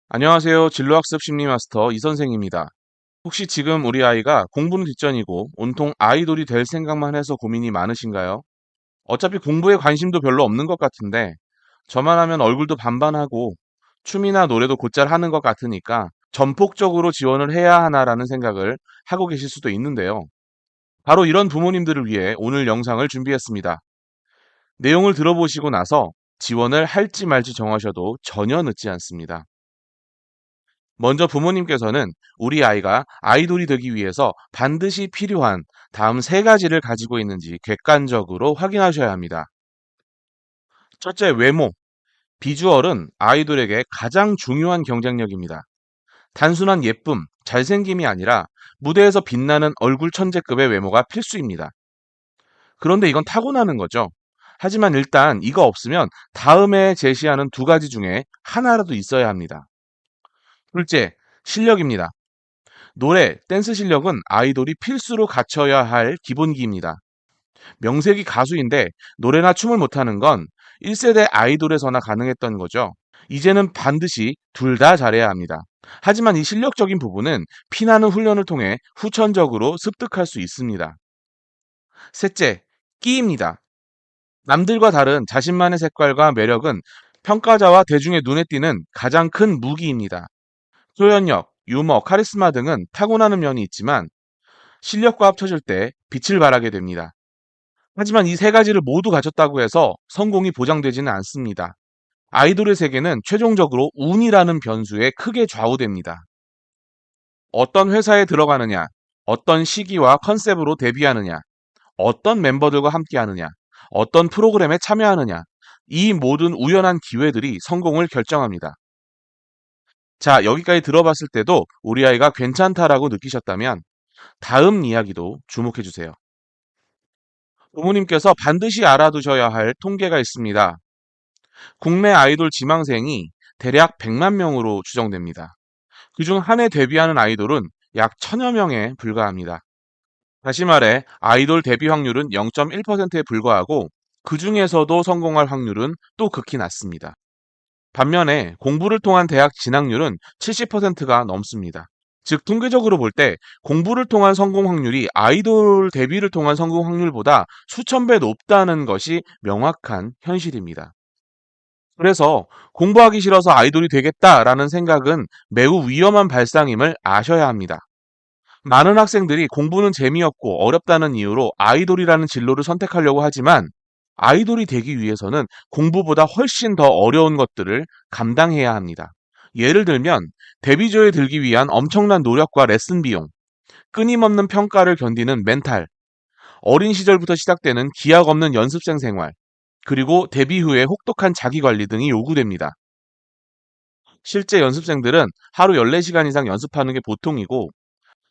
안녕하세요. 진로학습 심리마스터 이선생입니다. 혹시 지금 우리 아이가 공부는 뒷전이고 온통 아이돌이 될 생각만 해서 고민이 많으신가요? 어차피 공부에 관심도 별로 없는 것 같은데 저만 하면 얼굴도 반반하고 춤이나 노래도 곧잘 하는 것 같으니까 전폭적으로 지원을 해야 하나라는 생각을 하고 계실 수도 있는데요. 바로 이런 부모님들을 위해 오늘 영상을 준비했습니다. 내용을 들어보시고 나서 지원을 할지 말지 정하셔도 전혀 늦지 않습니다. 먼저 부모님께서는 우리 아이가 아이돌이 되기 위해서 반드시 필요한 다음 세 가지를 가지고 있는지 객관적으로 확인하셔야 합니다. 첫째, 외모. 비주얼은 아이돌에게 가장 중요한 경쟁력입니다. 단순한 예쁨, 잘생김이 아니라 무대에서 빛나는 얼굴 천재급의 외모가 필수입니다. 그런데 이건 타고나는 거죠. 하지만 일단 이거 없으면 다음에 제시하는 두 가지 중에 하나라도 있어야 합니다. 둘째, 실력입니다. 노래, 댄스 실력은 아이돌이 필수로 갖춰야 할 기본기입니다. 명색이 가수인데 노래나 춤을 못하는 건 1세대 아이돌에서나 가능했던 거죠. 이제는 반드시 둘 다 잘해야 합니다. 하지만 이 실력적인 부분은 피나는 훈련을 통해 후천적으로 습득할 수 있습니다. 셋째, 끼입니다. 남들과 다른 자신만의 색깔과 매력은 평가자와 대중의 눈에 띄는 가장 큰 무기입니다. 표현력, 유머, 카리스마 등은 타고나는 면이 있지만 실력과 합쳐질 때 빛을 발하게 됩니다. 하지만 이 세 가지를 모두 갖췄다고 해서 성공이 보장되지는 않습니다. 아이돌의 세계는 최종적으로 운이라는 변수에 크게 좌우됩니다. 어떤 회사에 들어가느냐, 어떤 시기와 컨셉으로 데뷔하느냐, 어떤 멤버들과 함께하느냐, 어떤 프로그램에 참여하느냐, 이 모든 우연한 기회들이 성공을 결정합니다. 자, 여기까지 들어봤을 때도 우리 아이가 괜찮다라고 느끼셨다면 다음 이야기도 주목해 주세요. 부모님께서 반드시 알아두셔야 할 통계가 있습니다. 국내 아이돌 지망생이 대략 100만 명으로 추정됩니다. 그중 한 해 데뷔하는 아이돌은 약 1000여 명에 불과합니다. 다시 말해 아이돌 데뷔 확률은 0.1%에 불과하고 그 중에서도 성공할 확률은 또 극히 낮습니다. 반면에 공부를 통한 대학 진학률은 70%가 넘습니다. 즉 통계적으로 볼 때 공부를 통한 성공 확률이 아이돌 데뷔를 통한 성공 확률보다 수천 배 높다는 것이 명확한 현실입니다. 그래서 공부하기 싫어서 아이돌이 되겠다라는 생각은 매우 위험한 발상임을 아셔야 합니다. 많은 학생들이 공부는 재미없고 어렵다는 이유로 아이돌이라는 진로를 선택하려고 하지만 아이돌이 되기 위해서는 공부보다 훨씬 더 어려운 것들을 감당해야 합니다. 예를 들면 데뷔조에 들기 위한 엄청난 노력과 레슨 비용, 끊임없는 평가를 견디는 멘탈, 어린 시절부터 시작되는 기약 없는 연습생 생활, 그리고 데뷔 후에 혹독한 자기관리 등이 요구됩니다. 실제 연습생들은 하루 14시간 이상 연습하는 게 보통이고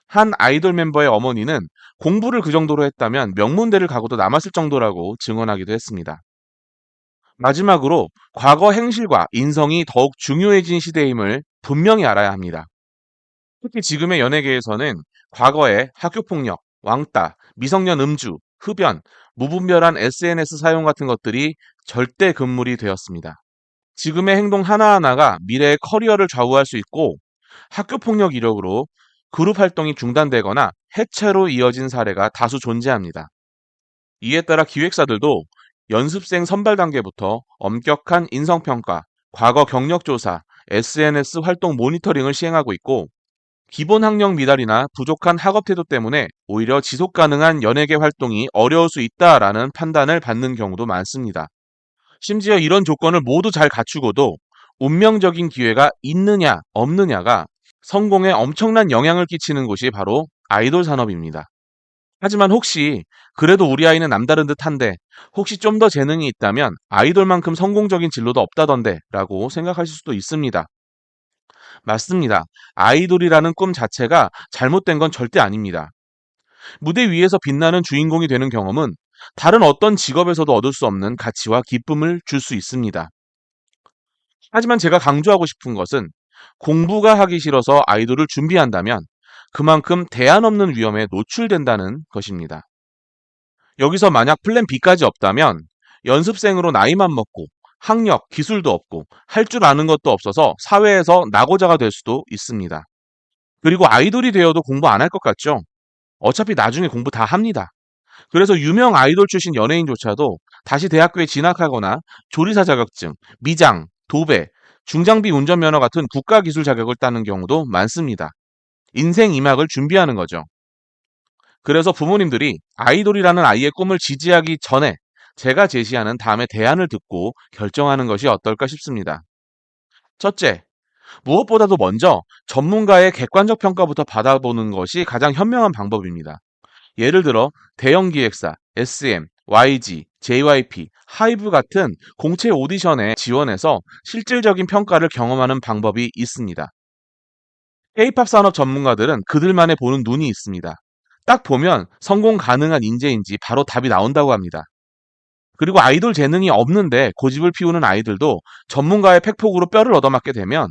한 아이돌 멤버의 어머니는 공부를 그 정도로 했다면 명문대를 가고도 남았을 정도라고 증언하기도 했습니다. 마지막으로 과거 행실과 인성이 더욱 중요해진 시대임을 분명히 알아야 합니다. 특히 지금의 연예계에서는 과거에 학교폭력, 왕따, 미성년 음주, 흡연, 무분별한 SNS 사용 같은 것들이 절대 금물이 되었습니다. 지금의 행동 하나하나가 미래의 커리어를 좌우할 수 있고 학교폭력 이력으로 그룹 활동이 중단되거나 해체로 이어진 사례가 다수 존재합니다. 이에 따라 기획사들도 연습생 선발 단계부터 엄격한 인성평가, 과거 경력조사, SNS 활동 모니터링을 시행하고 있고 기본 학력 미달이나 부족한 학업 태도 때문에 오히려 지속 가능한 연예계 활동이 어려울 수 있다라는 판단을 받는 경우도 많습니다. 심지어 이런 조건을 모두 잘 갖추고도 운명적인 기회가 있느냐 없느냐가 성공에 엄청난 영향을 끼치는 곳이 바로 아이돌 산업입니다. 하지만 혹시 그래도 우리 아이는 남다른 듯한데 혹시 좀 더 재능이 있다면 아이돌만큼 성공적인 진로도 없다던데 라고 생각하실 수도 있습니다. 맞습니다. 아이돌이라는 꿈 자체가 잘못된 건 절대 아닙니다. 무대 위에서 빛나는 주인공이 되는 경험은 다른 어떤 직업에서도 얻을 수 없는 가치와 기쁨을 줄 수 있습니다. 하지만 제가 강조하고 싶은 것은 공부가 하기 싫어서 아이돌을 준비한다면 그만큼 대안 없는 위험에 노출된다는 것입니다. 여기서 만약 플랜 B까지 없다면 연습생으로 나이만 먹고 학력, 기술도 없고 할 줄 아는 것도 없어서 사회에서 낙오자가 될 수도 있습니다. 그리고 아이돌이 되어도 공부 안 할 것 같죠? 어차피 나중에 공부 다 합니다. 그래서 유명 아이돌 출신 연예인조차도 다시 대학교에 진학하거나 조리사 자격증, 미장, 도배, 중장비 운전면허 같은 국가기술 자격을 따는 경우도 많습니다. 인생 2막을 준비하는 거죠. 그래서 부모님들이 아이돌이라는 아이의 꿈을 지지하기 전에 제가 제시하는 다음의 대안을 듣고 결정하는 것이 어떨까 싶습니다. 첫째, 무엇보다도 먼저 전문가의 객관적 평가부터 받아보는 것이 가장 현명한 방법입니다. 예를 들어 대형 기획사, SM, YG, JYP, 하이브 같은 공채 오디션에 지원해서 실질적인 평가를 경험하는 방법이 있습니다. K-팝 산업 전문가들은 그들만의 보는 눈이 있습니다. 딱 보면 성공 가능한 인재인지 바로 답이 나온다고 합니다. 그리고 아이돌 재능이 없는데 고집을 피우는 아이들도 전문가의 팩폭으로 뼈를 얻어맞게 되면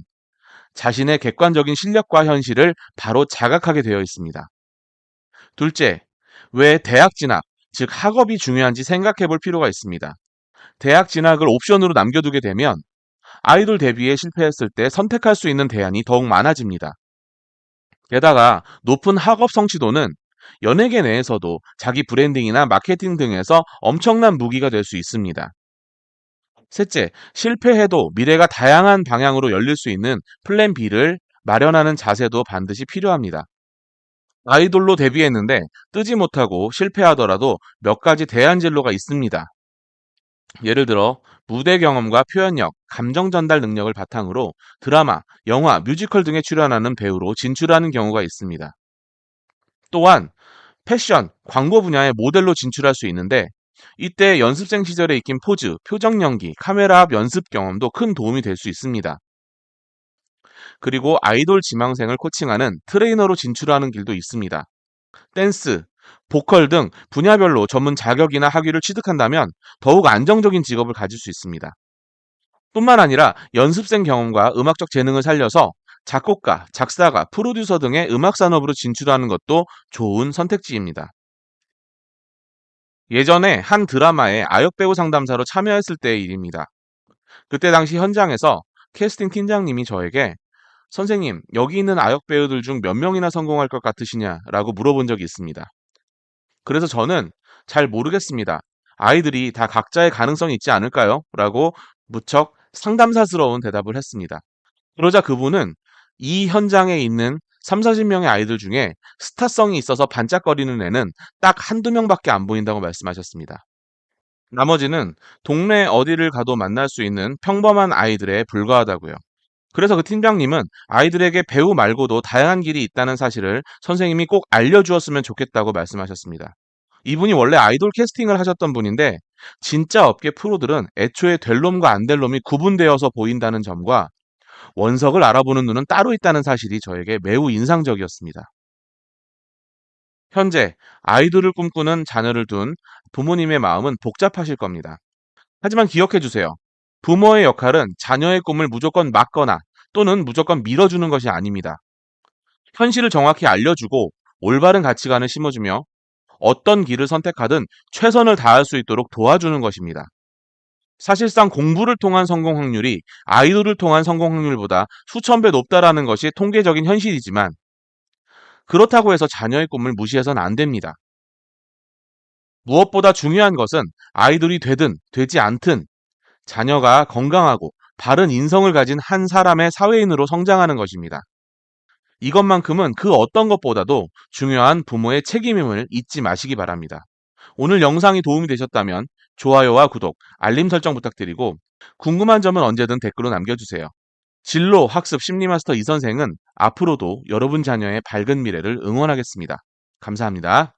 자신의 객관적인 실력과 현실을 바로 자각하게 되어 있습니다. 둘째, 왜 대학 진학, 즉 학업이 중요한지 생각해 볼 필요가 있습니다. 대학 진학을 옵션으로 남겨두게 되면 아이돌 데뷔에 실패했을 때 선택할 수 있는 대안이 더욱 많아집니다. 게다가 높은 학업 성취도는 연예계 내에서도 자기 브랜딩이나 마케팅 등에서 엄청난 무기가 될 수 있습니다. 셋째, 실패해도 미래가 다양한 방향으로 열릴 수 있는 플랜 B를 마련하는 자세도 반드시 필요합니다. 아이돌로 데뷔했는데 뜨지 못하고 실패하더라도 몇 가지 대안 진로가 있습니다. 예를 들어 무대 경험과 표현력, 감정 전달 능력을 바탕으로 드라마, 영화, 뮤지컬 등에 출연하는 배우로 진출하는 경우가 있습니다. 또한 패션, 광고 분야의 모델로 진출할 수 있는데 이때 연습생 시절에 익힌 포즈, 표정 연기, 카메라 앞 연습 경험도 큰 도움이 될 수 있습니다. 그리고 아이돌 지망생을 코칭하는 트레이너로 진출하는 길도 있습니다. 댄스, 보컬 등 분야별로 전문 자격이나 학위를 취득한다면 더욱 안정적인 직업을 가질 수 있습니다. 뿐만 아니라 연습생 경험과 음악적 재능을 살려서 작곡가, 작사가, 프로듀서 등의 음악 산업으로 진출하는 것도 좋은 선택지입니다. 예전에 한 드라마에 아역배우 상담사로 참여했을 때의 일입니다. 그때 당시 현장에서 캐스팅 팀장님이 저에게 선생님, 여기 있는 아역배우들 중 몇 명이나 성공할 것 같으시냐라고 물어본 적이 있습니다. 그래서 저는 잘 모르겠습니다. 아이들이 다 각자의 가능성이 있지 않을까요? 라고 무척 상담사스러운 대답을 했습니다. 그러자 그분은 이 현장에 있는 3, 40명의 아이들 중에 스타성이 있어서 반짝거리는 애는 딱 한두 명밖에 안 보인다고 말씀하셨습니다. 나머지는 동네 어디를 가도 만날 수 있는 평범한 아이들에 불과하다고요. 그래서 그 팀장님은 아이들에게 배우 말고도 다양한 길이 있다는 사실을 선생님이 꼭 알려주었으면 좋겠다고 말씀하셨습니다. 이분이 원래 아이돌 캐스팅을 하셨던 분인데 진짜 업계 프로들은 애초에 될 놈과 안 될 놈이 구분되어서 보인다는 점과 원석을 알아보는 눈은 따로 있다는 사실이 저에게 매우 인상적이었습니다. 현재 아이돌을 꿈꾸는 자녀를 둔 부모님의 마음은 복잡하실 겁니다. 하지만 기억해 주세요. 부모의 역할은 자녀의 꿈을 무조건 막거나 또는 무조건 밀어주는 것이 아닙니다. 현실을 정확히 알려주고 올바른 가치관을 심어주며 어떤 길을 선택하든 최선을 다할 수 있도록 도와주는 것입니다. 사실상 공부를 통한 성공 확률이 아이돌을 통한 성공 확률보다 수천 배 높다라는 것이 통계적인 현실이지만 그렇다고 해서 자녀의 꿈을 무시해서는 안 됩니다. 무엇보다 중요한 것은 아이돌이 되든 되지 않든 자녀가 건강하고 바른 인성을 가진 한 사람의 사회인으로 성장하는 것입니다. 이것만큼은 그 어떤 것보다도 중요한 부모의 책임임을 잊지 마시기 바랍니다. 오늘 영상이 도움이 되셨다면 좋아요와 구독, 알림 설정 부탁드리고 궁금한 점은 언제든 댓글로 남겨주세요. 진로 학습 심리마스터 이선생은 앞으로도 여러분 자녀의 밝은 미래를 응원하겠습니다. 감사합니다.